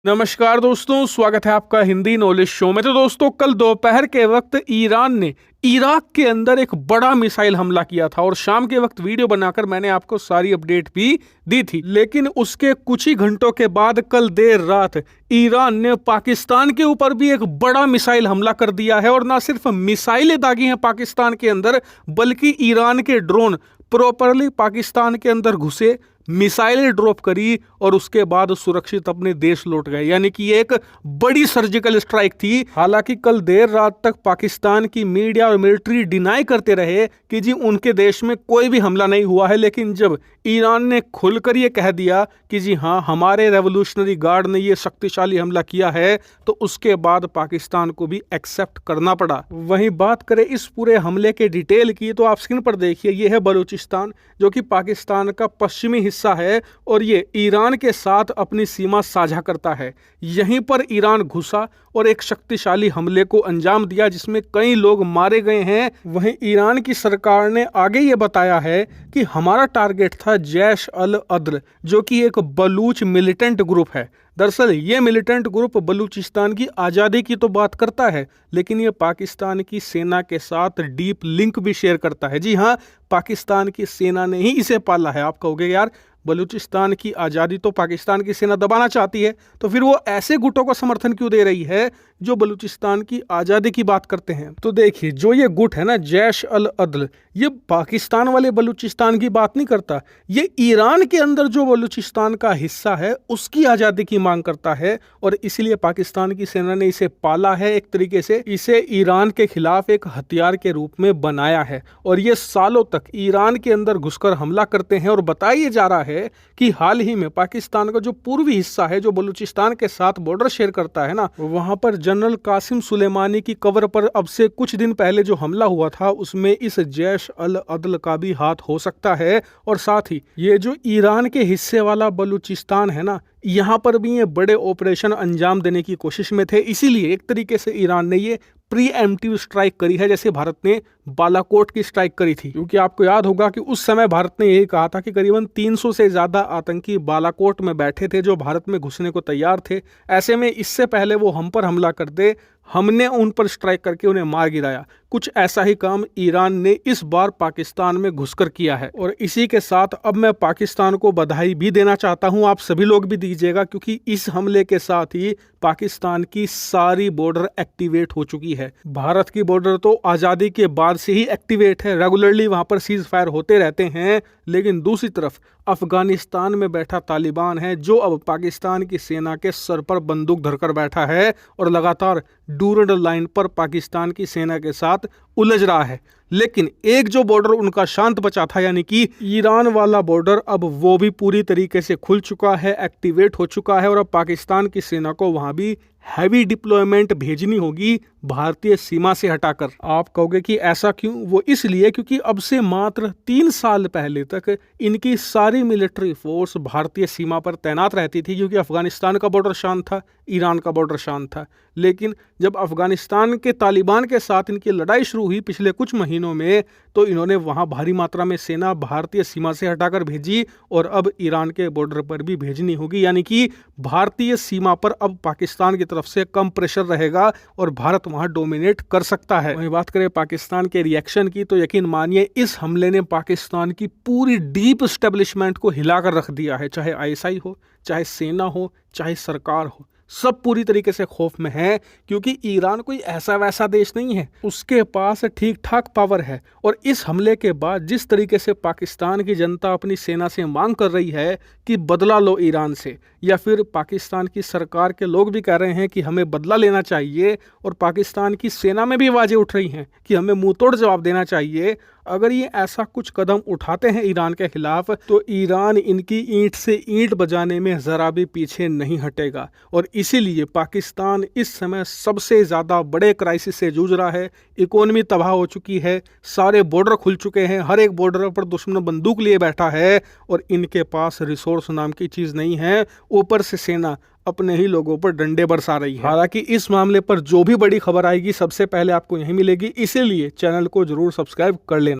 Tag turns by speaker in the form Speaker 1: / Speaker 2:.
Speaker 1: नमस्कार दोस्तों, स्वागत है आपका हिंदी नॉलेज शो में। तो दोस्तों, कल दोपहर के वक्त ईरान ने इराक के अंदर एक बड़ा मिसाइल हमला किया था और शाम के वक्त वीडियो बनाकर मैंने आपको सारी अपडेट भी दी थी। लेकिन उसके कुछ ही घंटों के बाद कल देर रात ईरान ने पाकिस्तान के ऊपर भी एक बड़ा मिसाइल हमला कर दिया है। और ना सिर्फ मिसाइलें दागी हैं पाकिस्तान के अंदर, बल्कि ईरान के ड्रोन प्रॉपरली पाकिस्तान के अंदर घुसे, मिसाइलें ड्रॉप करी और उसके बाद सुरक्षित अपने देश लौट गए। यानी कि एक बड़ी सर्जिकल स्ट्राइक थी। हालांकि कल देर रात तक पाकिस्तान की मीडिया और मिलिट्री डिनाई करते रहे कि जी उनके देश में कोई भी हमला नहीं हुआ है। लेकिन जब ईरान ने खुलकर ये कह दिया कि जी हाँ, हमारे रेवोल्यूशनरी गार्ड ने ये शक्तिशाली हमला किया है, तो उसके बाद पाकिस्तान को भी एक्सेप्ट करना पड़ा। वहीं बात करें इस पूरे हमले के डिटेल की, तो आप स्क्रीन पर देखिए, ये है बलूचिस्तान, जो कि पाकिस्तान का पश्चिमी हिस्सा है और ये ईरान के साथ अपनी सीमा साझा करता है। यहीं पर ईरान घुसा और एक शक्तिशाली हमले को अंजाम दिया, जिसमें कई लोग मारे गए हैं। वहीं ईरान की सरकार ने आगे ये बताया है कि हमारा टारगेट था जैश अल अदल, जो कि एक बलूच मिलिटेंट ग्रुप है। दरअसल ये मिलिटेंट ग्रुप बलूचिस्तान की आज़ादी की तो बात करता है, लेकिन ये पाकिस्तान की सेना के साथ डीप लिंक भी शेयर करता है। जी हाँ, पाकिस्तान की सेना ने ही इसे पाला है। आप कहोगे यार, बलूचिस्तान की आज़ादी तो पाकिस्तान की सेना दबाना चाहती है, तो फिर वो ऐसे गुटों को समर्थन क्यों दे रही है जो बलूचिस्तान की आज़ादी की बात करते हैं? तो देखिए, जो ये गुट है ना, जैश अल अदल, ये पाकिस्तान वाले बलूचिस्तान की बात नहीं करता। ये ईरान के अंदर जो बलूचिस्तान का हिस्सा है उसकी आज़ादी की मांग करता है, और इसीलिए पाकिस्तान की सेना ने इसे पाला है। एक तरीके से इसे ईरान के खिलाफ एक हथियार के रूप में बनाया है, और ये सालों तक ईरान के अंदर घुसकर हमला करते हैं। और बताया जा रहा है कि हाल ही में पाकिस्तान का जो पूर्वी हिस्सा है, जो बलूचिस्तान के साथ बॉर्डर शेयर करता है ना, वहां पर जनरल कासिम सुलेमानी की कवर पर अब से कुछ दिन पहले जो हमला हुआ था, उसमें इस जैश अल अदल का भी हाथ हो सकता है। और साथ ही ये जो ईरान के हिस्से वाला बलूचिस्तान है ना, यहाँ पर भी ये बड़े ऑपरेशन अंजाम देने की कोशिश में थे। इसीलिए एक तरीके से ईरान ने ये प्रीएम्प्टिव स्ट्राइक करी है, जैसे भारत ने बालाकोट की स्ट्राइक करी थी। क्योंकि आपको याद होगा कि उस समय भारत ने यही कहा था कि करीबन 300 से ज्यादा आतंकी बालाकोट में बैठे थे, जो भारत में घुसने को तैयार थे। ऐसे में इससे पहले वो हम पर हमला कर दे, हमने उन पर स्ट्राइक करके उन्हें मार गिराया। कुछ ऐसा ही काम ईरान ने इस बार पाकिस्तान में घुसकर किया है। और इसी के साथ अब मैं पाकिस्तान को बधाई भी देना चाहता हूं, आप सभी लोग भी दीजिएगा, क्योंकि इस हमले के साथ ही पाकिस्तान की सारी बॉर्डर एक्टिवेट हो चुकी है। भारत की बॉर्डर तो आज़ादी के बाद से ही एक्टिवेट है, रेगुलरली वहां पर सीज फायर होते रहते हैं। लेकिन दूसरी तरफ अफगानिस्तान में बैठा तालिबान है, जो अब पाकिस्तान की सेना के सर पर बंदूक धरकर बैठा है और लगातार डूरंड लाइन पर पाकिस्तान की सेना के साथ उलझ रहा है। लेकिन एक जो बॉर्डर उनका शांत बचा था, यानी कि ईरान वाला बॉर्डर, अब वो भी पूरी तरीके से खुल चुका है, एक्टिवेट हो चुका है। और अब पाकिस्तान की सेना को वहां भी हैवी डिप्लॉयमेंट भेजनी होगी भारतीय सीमा से हटाकर। आप कहोगे कि ऐसा क्यों? वो इसलिए क्योंकि अब से मात्र 3 साल पहले तक इनकी सारी मिलिट्री फोर्स भारतीय सीमा पर तैनात रहती थी, क्योंकि अफगानिस्तान का बॉर्डर शांत था, ईरान का बॉर्डर शांत था। लेकिन जब अफगानिस्तान के तालिबान के साथ इनकी लड़ाई शुरू हुई पिछले कुछ महीनों में, तो इन्होंने वहां भारी मात्रा में सेना भारतीय सीमा से हटाकर भेजी, और अब ईरान के बॉर्डर पर भी भेजनी होगी। यानी कि भारतीय सीमा पर अब पाकिस्तान की तरफ से कम प्रेशर रहेगा और भारत वहां डोमिनेट कर सकता है। वहीं बात करें पाकिस्तान के रिएक्शन की, तो यकीन मानिए इस हमले ने पाकिस्तान की पूरी डीप एस्टेब्लिशमेंट को हिलाकर रख दिया है। चाहे आईएसआई हो, चाहे सेना हो, चाहे सरकार हो, सब पूरी तरीके से खौफ में है। क्योंकि ईरान कोई ऐसा वैसा देश नहीं है, उसके पास ठीक ठाक पावर है। और इस हमले के बाद जिस तरीके से पाकिस्तान की जनता अपनी सेना से मांग कर रही है कि बदला लो ईरान से, या फिर पाकिस्तान की सरकार के लोग भी कह रहे हैं कि हमें बदला लेना चाहिए, और पाकिस्तान की सेना में भी आवाजें उठ रही हैं कि हमें मुंह तोड़ जवाब देना चाहिए। अगर ये ऐसा कुछ कदम उठाते हैं ईरान के खिलाफ, तो ईरान इनकी ईंट से ईंट बजाने में जरा भी पीछे नहीं हटेगा। और इसीलिए पाकिस्तान इस समय सबसे ज़्यादा बड़े क्राइसिस से जूझ रहा है। इकोनॉमी तबाह हो चुकी है, सारे बॉर्डर खुल चुके हैं, हर एक बॉर्डर पर दुश्मन बंदूक लिए बैठा है, और इनके पास रिसोर्स नाम की चीज़ नहीं है। ऊपर से सेना अपने ही लोगों पर डंडे बरसा रही है। हालांकि इस मामले पर जो भी बड़ी खबर आएगी सबसे पहले आपको यहीं मिलेगी, इसीलिए चैनल को जरूर सब्सक्राइब कर लेना।